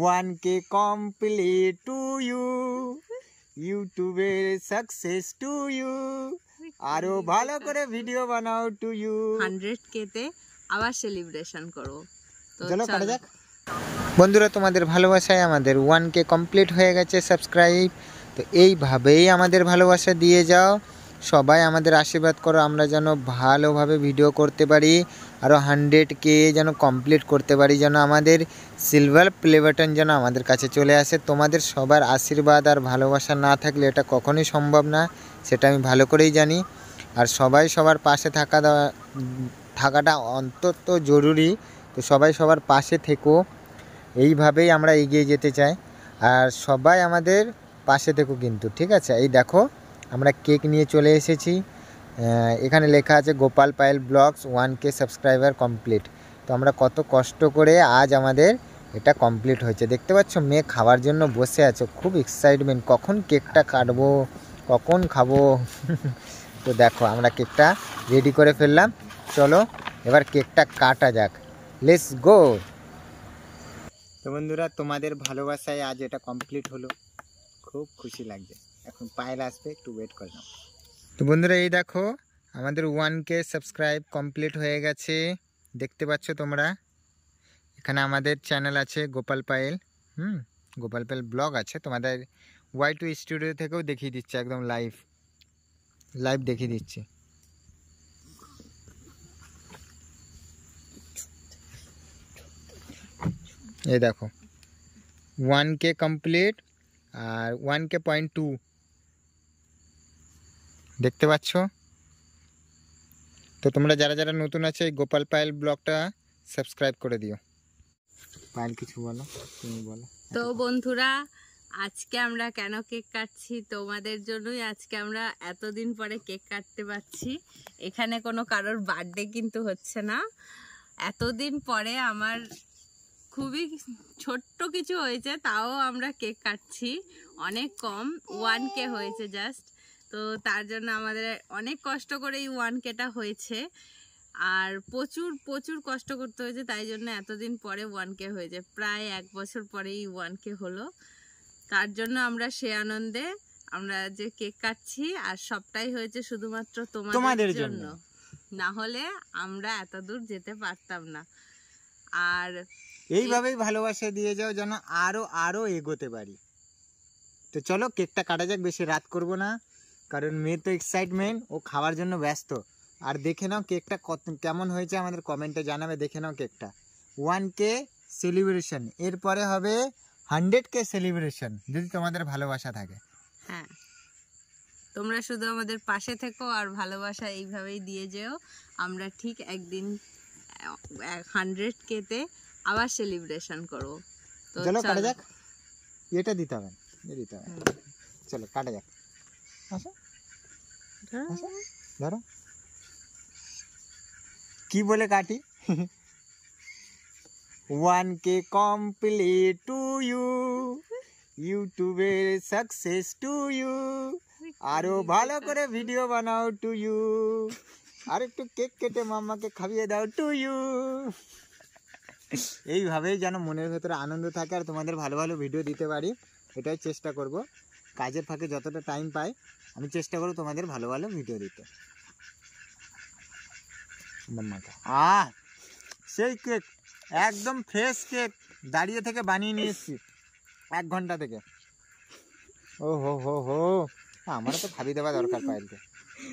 1K complete to you, ইউটিউবের success to you, আরো ভালো করে ভিডিও বানাও টু ইউ। 100K তে আবার সেলিব্রেশন করব। তো চলো কাটা যাক। বন্ধুরা, তোমাদের ভালোবাসায় আমাদের 1K কমপ্লিট হয়ে গেছে সাবস্ক্রাইব। তো এইভাবেই আমাদের ভালোবাসা দিয়ে যাও, সবাই আমাদের আশীর্বাদ করো, আমরা যেন ভালোভাবে ভিডিও করতে পারি, আরও 100K যেন কমপ্লিট করতে পারি, যেন আমাদের সিলভার প্লে বাটন যেন আমাদের কাছে চলে আসে। তোমাদের সবার আশীর্বাদ আর ভালোবাসা না থাকলে এটা কখনোই সম্ভব না, সেটা আমি ভালো করেই জানি। আর সবাই সবার পাশে থাকাটা অন্তত জরুরি। তো সবাই সবার পাশে থেকো, এইভাবেই আমরা এগিয়ে যেতে চাই। আর সবাই আমাদের পাশে থেকো কিন্তু, ঠিক আছে? এই দেখো আমরা কেক নিয়ে চলে এসেছি, এখানে লেখা আছে Gopal Payel blogs 1K subscriber complete. তো আমরা কত কষ্ট করে আজ আমাদের এটা কমপ্লিট হয়েছে, দেখতে পাচ্ছ। মেয়ে খাওয়ার জন্য বসে আছে, খুব এক্সাইটমেন্ট, কখন কেকটা কাটবো, কখন খাবো। তো দেখো আমরা কেকটা রেডি করে ফেললাম, চলো এবার কেকটা কাটা যাক, লেটস গো। তো বন্ধুরা, তোমাদের ভালোবাসায় আজ এটা কমপ্লিট হলো, খুব খুশি লাগছে। এখন পায়েল আসবে, একটু ওয়েট করে নাও। তো বন্ধুরা, এই দেখো আমাদের 1K সাবস্ক্রাইব কমপ্লিট হয়ে গেছে, দেখতে পাচ্ছ তোমরা। এখানে আমাদের চ্যানেল আছে গোপাল পায়েল, গোপাল পায়েল ব্লগ আছে। তোমাদের Y2 স্টুডিও থেকেও দেখিয়ে দিচ্ছে, একদম লাইভ দেখিয়ে দিচ্ছে। এই দেখো 1K কমপ্লিট আর 1K.2 দেখতে পাচ্ছ। তো তোমরা যারা যারা নতুন আছে এই গোপাল পায়েল ব্লগটা সাবস্ক্রাইব করে দিও। পায়েল কিছু বলো, তুমি বলো। তো বন্ধুরা, আজকে আমরা কেন কেক কাটছি? তোমাদের জন্যই আজকে আমরা এতদিন পরে কেক কাটতে পারছি। এখানে কোনো কারোর বার্থডে কিন্তু হচ্ছে না। এতদিন পরে আমার খুবই ছোট্ট কিছু হয়েছে, তাও আমরা কেক কাটছি। অনেক কম, 1K হয়েছে জাস্ট। তো তার জন্য আমাদের অনেক কষ্ট করে এই 1Kটা হয়েছে, আর প্রচুর প্রচুর কষ্ট করতে হয়েছে, তাই জন্য এতদিন পরে 1K হয়েছে। প্রায় 1 বছর পরেই 1K হলো। তার জন্য আমরা সে আনন্দে আমরা যে কেক কাটছি, আর সবটাই হয়েছে শুধুমাত্র তোমাদের জন্য, না হলে আমরা এত দূর যেতে পারতাম না। আর এইভাবেই ভালোবাসা দিয়ে যাও, যেন আরো এগোতে পারি। তো চলো কেকটা কাটা যাক, বেশি রাত করব না, কারণ মেয়ে তো এক্সাইটমেন্ট, ও খাওয়ার জন্য ব্যস্ত। আর দেখে নাও কেকটা কেমন হয়েছে, আমাদের কমেন্টে জানাবে। দেখে নাও কেকটা 1K সেলিব্রেশন, এরপরে হবে 100K সেলিব্রেশন, যদি তোমাদের ভালোবাসা থাকে। হ্যাঁ, তোমরা শুধু আমাদের পাশে থেকো আর ভালোবাসা এইভাবেই দিয়ে যেও। আমরা ঠিক একদিন 100K তে আবার সেলিব্রেশন করবো। তো চলো কাটা যাক, এটা দিতে হবে, চলো কাটা যাক। আসো ধরো, কি বলে কাটি? 1K কমপ্লিট টু ইউ, ইউটিউবের সাকসেস টু ইউ, আরো ভালো করে ভিডিও বানাও টু ইউ, আর একটু কেক কেটে মাম্মাকে খাইয়ে দাও টু ইউ। এইভাবেই যেন মনের ভেতরে আনন্দ থাকে আর তোমাদের ভালো ভালো ভিডিও দিতে পারি, এটাই চেষ্টা করব। কাজের ফাঁকে যতটা টাইম পাই আমি চেষ্টা করব তোমাদের ভালো ভালো ভিডিও দিতে। মাম্মাকে সেই কেক, একদম ফ্রেশ কেক, দাঁড়িয়ে থেকে বানিয়ে নিয়ে এসেছি 1 ঘন্টা থেকে। ও হো, আমারও তো খাবি দেওয়া দরকার পায়েলকে।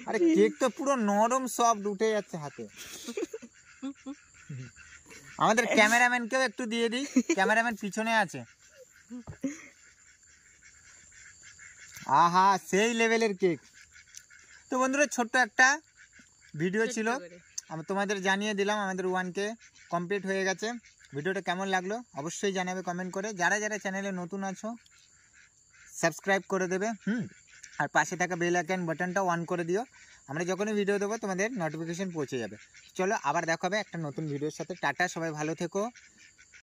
আরে কেক তো পুরো নরম সফট, উঠে যাচ্ছে হাতে। আমাদের ক্যামেরাম্যানকেও একটু দিয়ে দিই, ক্যামেরাম্যান পিছনে আছে। আহা, সেই লেভেলের কেক। তো বন্ধুরা, ছোট্ট একটা ভিডিও ছিল, আমি তোমাদের জানিয়ে দিলাম আমাদের 1K কমপ্লিট হয়ে গেছে। ভিডিওটা কেমন লাগলো অবশ্যই জানাবে কমেন্ট করে। যারা যারা চ্যানেলে নতুন আছো সাবস্ক্রাইব করে দেবে, আর পাশে থাকা বেল আইকন বাটনটাও অন করে দিও, আমরা যখনই ভিডিও দেবো তোমাদের নোটিফিকেশন পৌঁছে যাবে। চলো আবার দেখা হবে একটা নতুন ভিডিওর সাথে। টাটা, সবাই ভালো থেকো।